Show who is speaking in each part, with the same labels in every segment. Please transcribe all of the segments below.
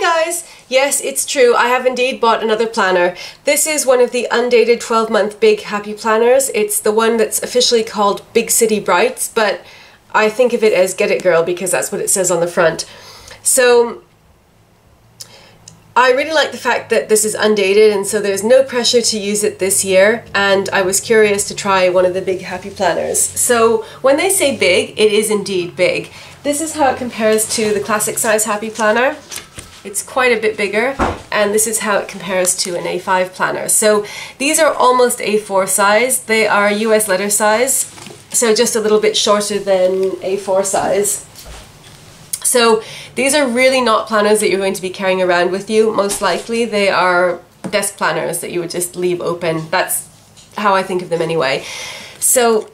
Speaker 1: Hi guys! Yes, it's true, I have indeed bought another planner. This is one of the Undated 12-month Big Happy Planners. It's the one that's officially called Big City Brights, but I think of it as Get It Girl because that's what it says on the front. So I really like the fact that this is undated, and so there's no pressure to use it this year, and I was curious to try one of the Big Happy Planners. So when they say big, it is indeed big. This is how it compares to the classic size Happy Planner. It's quite a bit bigger, and this is how it compares to an A5 planner. So these are almost A4 size. They are US letter size, so just a little bit shorter than A4 size. So these are really not planners that you're going to be carrying around with you. Most likely they are desk planners that you would just leave open. That's how I think of them anyway. So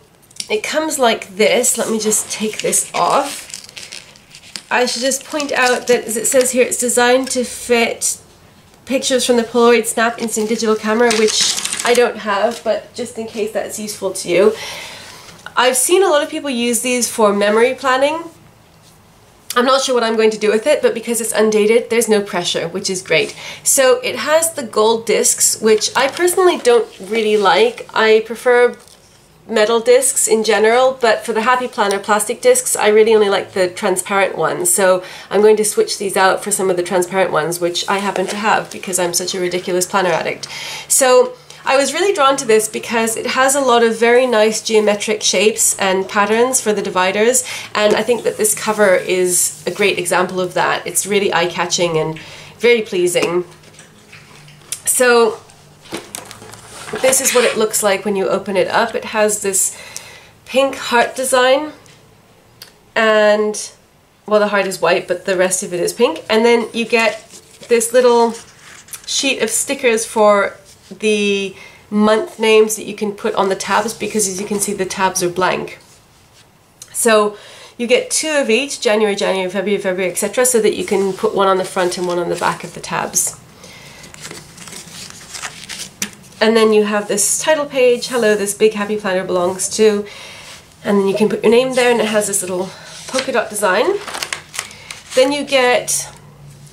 Speaker 1: it comes like this. Let me just take this off. I should just point out that, as it says here, it's designed to fit pictures from the Polaroid Snap Instant Digital Camera, which I don't have, but just in case that's useful to you. I've seen a lot of people use these for memory planning. I'm not sure what I'm going to do with it, but because it's undated, there's no pressure, which is great. So it has the gold discs, which I personally don't really like. I prefer metal discs in general, but for the Happy Planner plastic discs, I really only like the transparent ones. So I'm going to switch these out for some of the transparent ones, which I happen to have because I'm such a ridiculous planner addict. So I was really drawn to this because it has a lot of very nice geometric shapes and patterns for the dividers, and I think that this cover is a great example of that. It's really eye-catching and very pleasing. So this is what it looks like when you open it up. It has this pink heart design, and, well, the heart is white, but the rest of it is pink. And then you get this little sheet of stickers for the month names that you can put on the tabs, because as you can see, the tabs are blank. So you get 2 of each, January, January, February, February, etc., so that you can put one on the front and one on the back of the tabs. And then you have this title page, hello, this Big Happy Planner belongs to, and then you can put your name there, and it has this little polka dot design. Then you get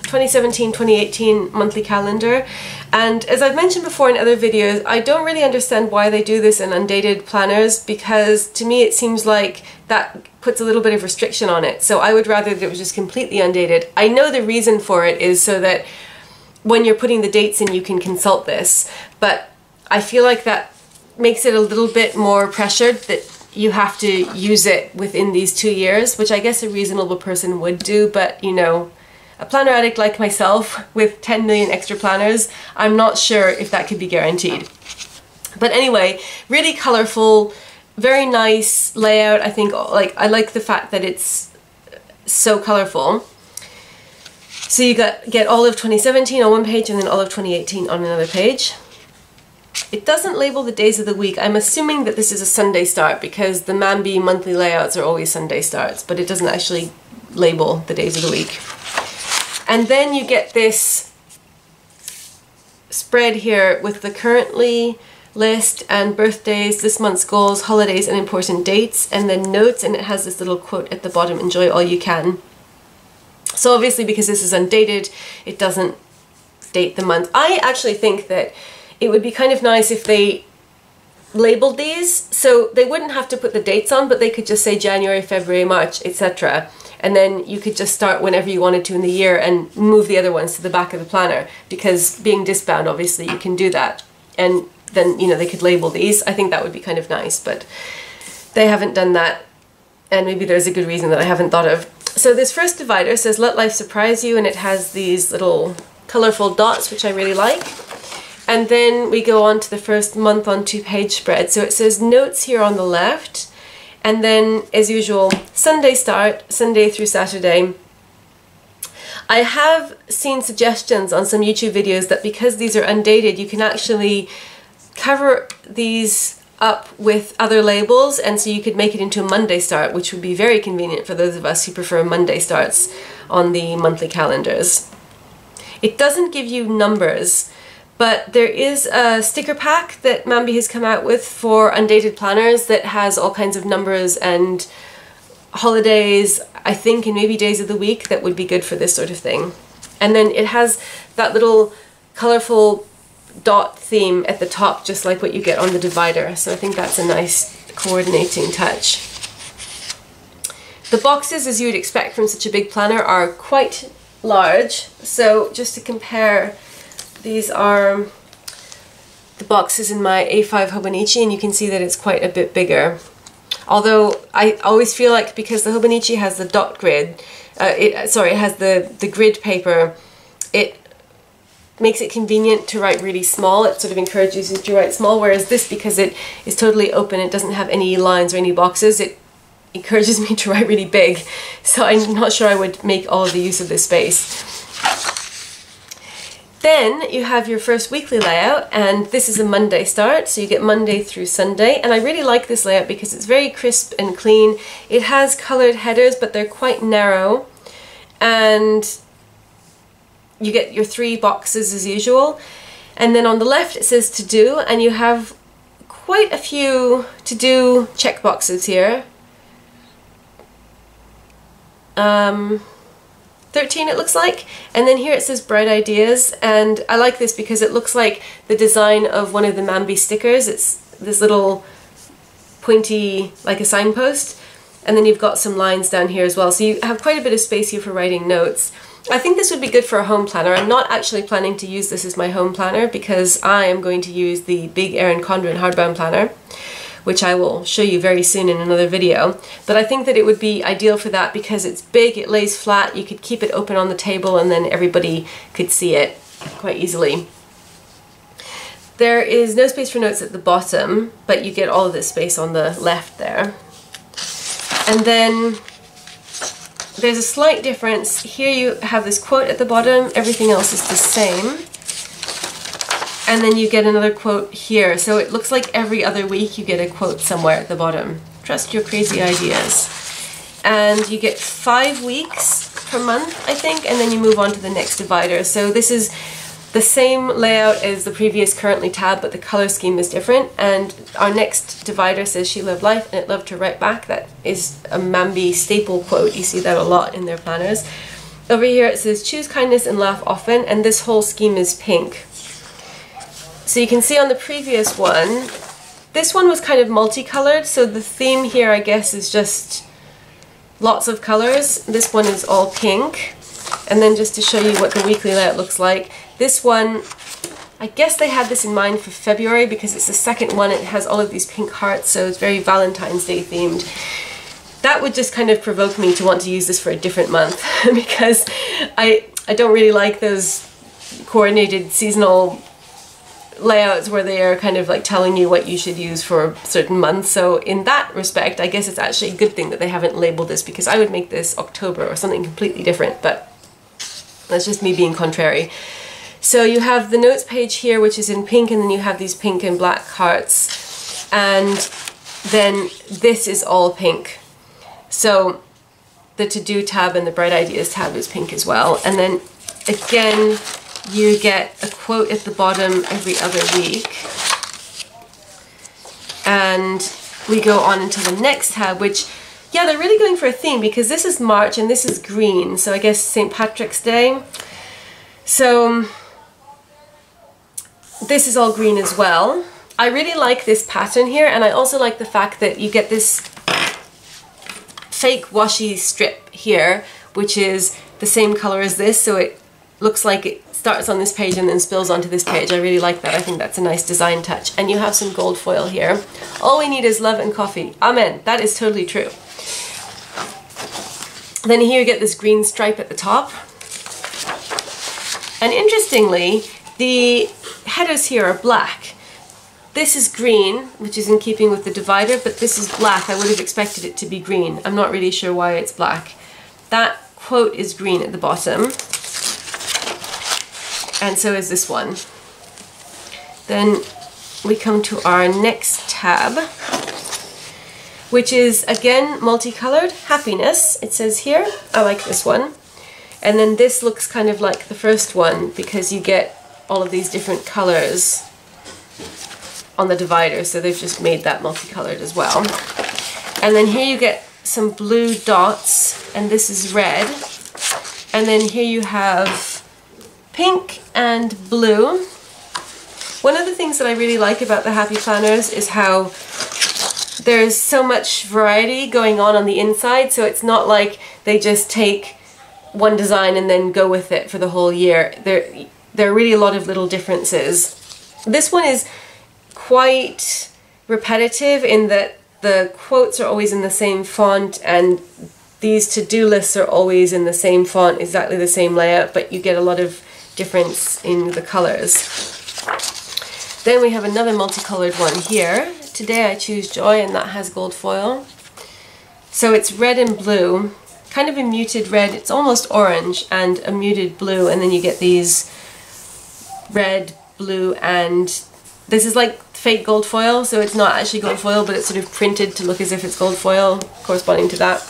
Speaker 1: 2017-2018 monthly calendar, and as I've mentioned before in other videos, I don't really understand why they do this in undated planners, because to me it seems like that puts a little bit of restriction on it. So I would rather that it was just completely undated. I know the reason for it is so that when you're putting the dates in, you can consult this, but I feel like that makes it a little bit more pressured that you have to use it within these 2 years, which I guess a reasonable person would do, but you know, a planner addict like myself with 10 million extra planners, I'm not sure if that could be guaranteed. But anyway, really colorful, very nice layout. I think, like, I like the fact that it's so colorful. So you get all of 2017 on one page and then all of 2018 on another page. It doesn't label the days of the week. I'm assuming that this is a Sunday start because the Mambi monthly layouts are always Sunday starts, but it doesn't actually label the days of the week. And then you get this spread here with the currently list and birthdays, this month's goals, holidays and important dates, and then notes, and it has this little quote at the bottom, enjoy all you can. So obviously, because this is undated, it doesn't date the month. I actually think that it would be kind of nice if they labeled these, so they wouldn't have to put the dates on, but they could just say January, February, March, etc. And then you could just start whenever you wanted to in the year and move the other ones to the back of the planner, because being discbound, obviously, you can do that. And then, you know, they could label these. I think that would be kind of nice, but they haven't done that, and maybe there's a good reason that I haven't thought of. So this first divider says let life surprise you, and it has these little colorful dots, which I really like. And then we go on to the first month on 2-page spread. So it says notes here on the left, and then as usual, Sunday start, Sunday through Saturday. I have seen suggestions on some YouTube videos that because these are undated, you can actually cover these up with other labels, and so you could make it into a Monday start, which would be very convenient for those of us who prefer Monday starts on the monthly calendars. It doesn't give you numbers, but there is a sticker pack that Mambi has come out with for undated planners that has all kinds of numbers and holidays, I think, and maybe days of the week that would be good for this sort of thing. And then it has that little colourful dot theme at the top, just like what you get on the divider. So I think that's a nice coordinating touch. The boxes, as you would expect from such a big planner, are quite large. So just to compare, these are the boxes in my A5 Hobonichi, and you can see that it's quite a bit bigger. Although I always feel like, because the Hobonichi has the dot grid, it has the grid paper, it makes it convenient to write really small. It sort of encourages you to write small, whereas this, because it is totally open, it doesn't have any lines or any boxes, it encourages me to write really big. So I'm not sure I would make all of the use of this space. Then you have your first weekly layout, and this is a Monday start, so you get Monday through Sunday. And I really like this layout because it's very crisp and clean. It has coloured headers, but they're quite narrow, and you get your 3 boxes as usual. And then on the left it says to do, and you have quite a few to do check boxes here. 13 it looks like, and then here it says bright ideas, and I like this because it looks like the design of one of the Mambi stickers. It's this little pointy, like a signpost, and then you've got some lines down here as well, so you have quite a bit of space here for writing notes. I think this would be good for a home planner. I'm not actually planning to use this as my home planner because I am going to use the big Erin Condren hardbound planner, which I will show you very soon in another video. But I think that it would be ideal for that because it's big, it lays flat, you could keep it open on the table, and then everybody could see it quite easily. There is no space for notes at the bottom, but you get all of this space on the left there. And then there's a slight difference. Here you have this quote at the bottom, everything else is the same. And then you get another quote here. So it looks like every other week you get a quote somewhere at the bottom. Trust your crazy ideas. And you get 5 weeks per month, I think, and then you move on to the next divider. So this is the same layout as the previous currently tab, but the color scheme is different. And our next divider says she lived life and it loved to write back. That is a Mambi staple quote. You see that a lot in their planners. Over here it says choose kindness and laugh often, and this whole scheme is pink. So you can see on the previous one, this one was kind of multicolored, so the theme here I guess is just lots of colors. This one is all pink. And then just to show you what the weekly layout looks like, this one, I guess they had this in mind for February because it's the second one. It has all of these pink hearts, so it's very Valentine's Day themed. That would just kind of provoke me to want to use this for a different month because I don't really like those coordinated seasonal layouts where they are kind of like telling you what you should use for a certain month. So in that respect, I guess it's actually a good thing that they haven't labeled this, because I would make this October or something completely different, but that's just me being contrary. So you have the notes page here, which is in pink, and then you have these pink and black hearts, and then this is all pink. So the to-do tab and the bright ideas tab is pink as well. And then again, you get a quote at the bottom every other week. And we go on into the next tab, which, yeah, they're really going for a theme because this is March and this is green. So I guess St. Patrick's Day. So this is all green as well. I really like this pattern here, and I also like the fact that you get this fake washi strip here, which is the same color as this, so it looks like it starts on this page and then spills onto this page. I really like that. I think that's a nice design touch. And you have some gold foil here. All we need is love and coffee. Amen. That is totally true. Then here you get this green stripe at the top. And interestingly, the headers here are black. This is green, which is in keeping with the divider, but this is black. I would have expected it to be green. I'm not really sure why it's black. That quote is green at the bottom. And so is this one. Then we come to our next tab, which is again multicolored, happiness, it says here. I like this one. And then this looks kind of like the first one because you get all of these different colors on the divider, so they've just made that multicolored as well. And then here you get some blue dots, and this is red. And then here you have pink and blue. One of the things that I really like about the Happy Planners is how there's so much variety going on the inside, so it's not like they just take one design and then go with it for the whole year. There are really a lot of little differences. This one is quite repetitive in that the quotes are always in the same font, and these to-do lists are always in the same font, exactly the same layout, but you get a lot of difference in the colors. Then we have another multicolored one here. Today I choose Joy, and that has gold foil. So it's red and blue, kind of a muted red, it's almost orange, and a muted blue, and then you get these red, blue, and this is like fake gold foil, so it's not actually gold foil, but it's sort of printed to look as if it's gold foil, corresponding to that.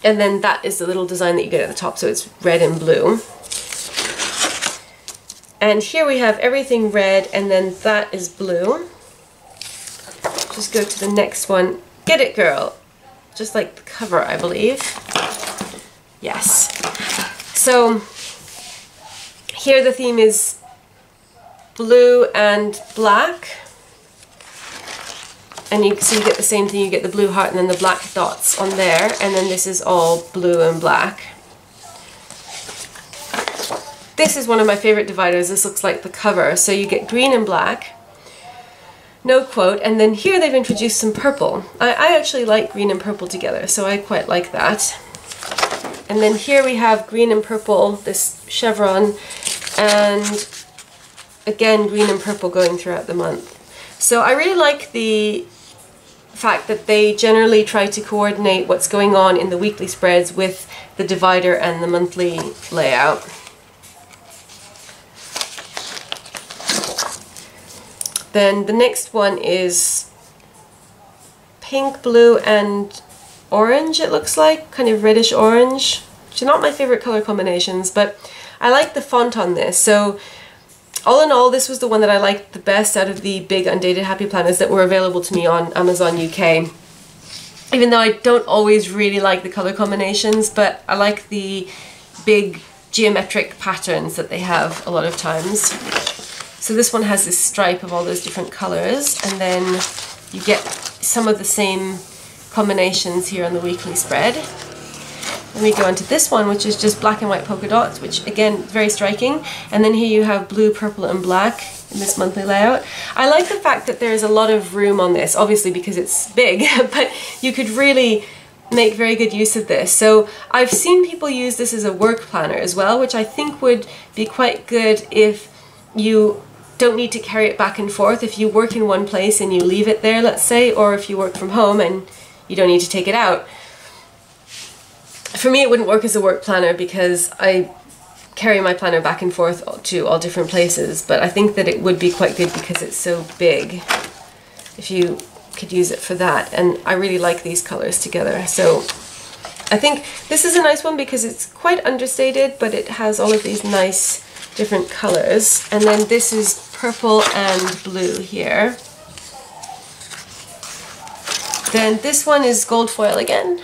Speaker 1: And then that is the little design that you get at the top, so it's red and blue. And here we have everything red, and then that is blue. Just go to the next one. Get it, girl! Just like the cover, I believe. Yes. So here the theme is blue and black. And so you get the same thing, you get the blue heart and then the black dots on there, and then this is all blue and black. This is one of my favorite dividers. This looks like the cover. So you get green and black, no quote, and then here they've introduced some purple. I actually like green and purple together, so I quite like that. And then here we have green and purple, this chevron, and again green and purple going throughout the month. So I really like the fact that they generally try to coordinate what's going on in the weekly spreads with the divider and the monthly layout. Then the next one is pink, blue, and orange, it looks like, kind of reddish orange, which are not my favorite color combinations, but I like the font on this. So all in all, this was the one that I liked the best out of the big Undated Happy Planners that were available to me on Amazon UK. Even though I don't always really like the color combinations, but I like the big geometric patterns that they have a lot of times. So this one has this stripe of all those different colors, and then you get some of the same combinations here on the weekly spread. Then we go on to this one, which is just black and white polka dots, which again, very striking. And then here you have blue, purple, and black in this monthly layout. I like the fact that there's a lot of room on this, obviously because it's big, but you could really make very good use of this. So I've seen people use this as a work planner as well, which I think would be quite good if you don't need to carry it back and forth. If you work in one place and you leave it there, let's say, or if you work from home and you don't need to take it out. For me, it wouldn't work as a work planner because I carry my planner back and forth to all different places, but I think that it would be quite good because it's so big if you could use it for that. And I really like these colors together. So I think this is a nice one because it's quite understated, but it has all of these nice different colors. And then this is purple and blue here. Then this one is gold foil again.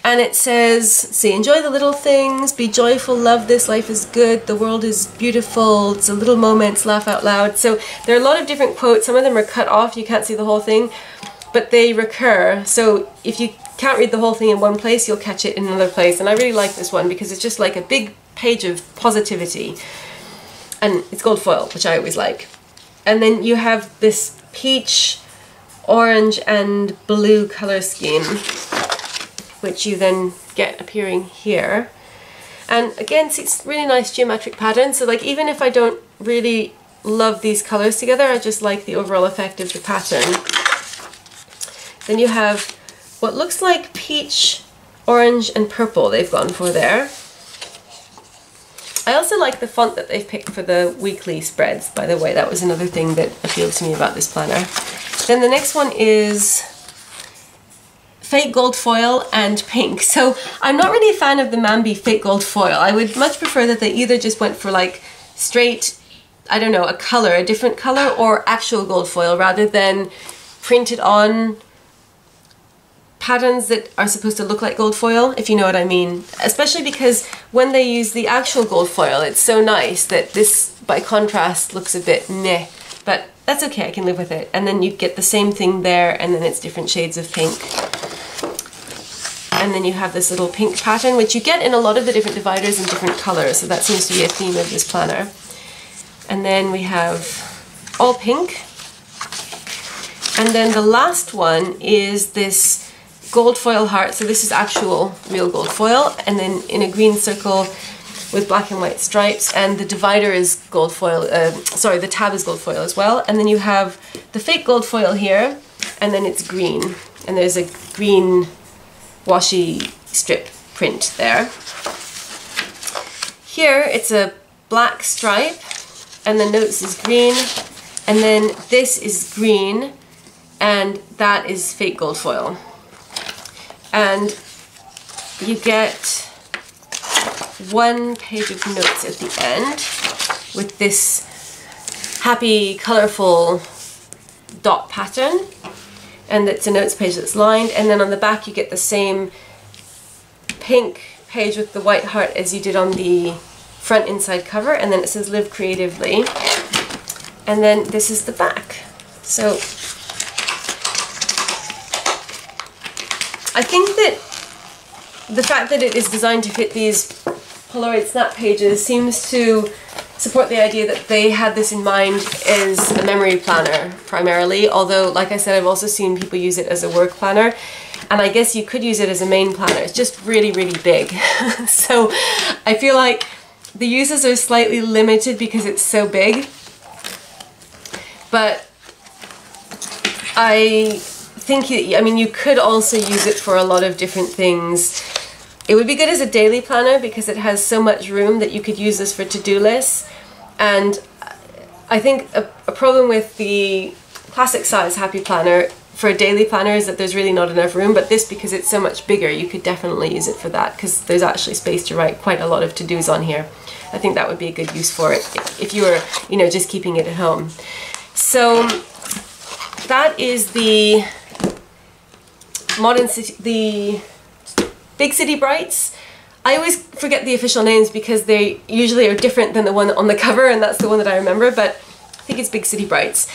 Speaker 1: And it says, see, enjoy the little things, be joyful, love this, life is good, the world is beautiful, it's a little moments, laugh out loud. So there are a lot of different quotes. Some of them are cut off, you can't see the whole thing, but they recur. So if you can't read the whole thing in one place, you'll catch it in another place. And I really like this one because it's just like a big page of positivity. And it's gold foil, which I always like. And then you have this peach, orange, and blue color scheme, which you then get appearing here. And again, see, it's really nice geometric pattern. So like, even if I don't really love these colors together, I just like the overall effect of the pattern. Then you have what looks like peach, orange, and purple they've gone for there. I also like the font that they've picked for the weekly spreads, by the way. That was another thing that appealed to me about this planner. Then the next one is fake gold foil and pink. So I'm not really a fan of the Mambi fake gold foil. I would much prefer that they either just went for like straight, I don't know, a color, a different color, or actual gold foil rather than printed on patterns that are supposed to look like gold foil, if you know what I mean. Especially because when they use the actual gold foil, it's so nice that this, by contrast, looks a bit meh. But that's okay, I can live with it. And then you get the same thing there, and then it's different shades of pink. And then you have this little pink pattern, which you get in a lot of the different dividers in different colors, so that seems to be a theme of this planner. And then we have all pink. And then the last one is this gold foil heart. So this is actual real gold foil, and then in a green circle with black and white stripes, and the divider is gold foil, sorry, the tab is gold foil as well. And then you have the fake gold foil here, and then it's green. And there's a green washi strip print there. Here it's a black stripe, and the notes is green, and then this is green, and that is fake gold foil. And you get one page of notes at the end with this happy, colourful dot pattern, and it's a notes page that's lined, and then on the back you get the same pink page with the white heart as you did on the front inside cover, and then it says live creatively, and then this is the back. So I think that the fact that it is designed to fit these Polaroid snap pages seems to support the idea that they had this in mind as a memory planner primarily, although like I said, I've also seen people use it as a work planner, and I guess you could use it as a main planner. It's just really, really big. So I feel like the uses are slightly limited because it's so big, but I think, I mean, you could also use it for a lot of different things. It would be good as a daily planner because it has so much room that you could use this for to-do lists. And I think a problem with the classic size Happy Planner for a daily planner is that there's really not enough room, but this, because it's so much bigger, you could definitely use it for that because there's actually space to write quite a lot of to-dos on here. I think that would be a good use for it if you were, you know, just keeping it at home. So that is the Modern City, the Big City Brights. I always forget the official names because they usually are different than the one on the cover, and that's the one that I remember, but I think it's Big City Brights.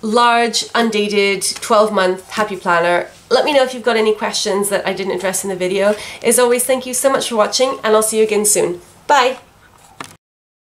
Speaker 1: Large, undated, 12-month Happy Planner. Let me know if you've got any questions that I didn't address in the video. As always, thank you so much for watching, and I'll see you again soon. Bye!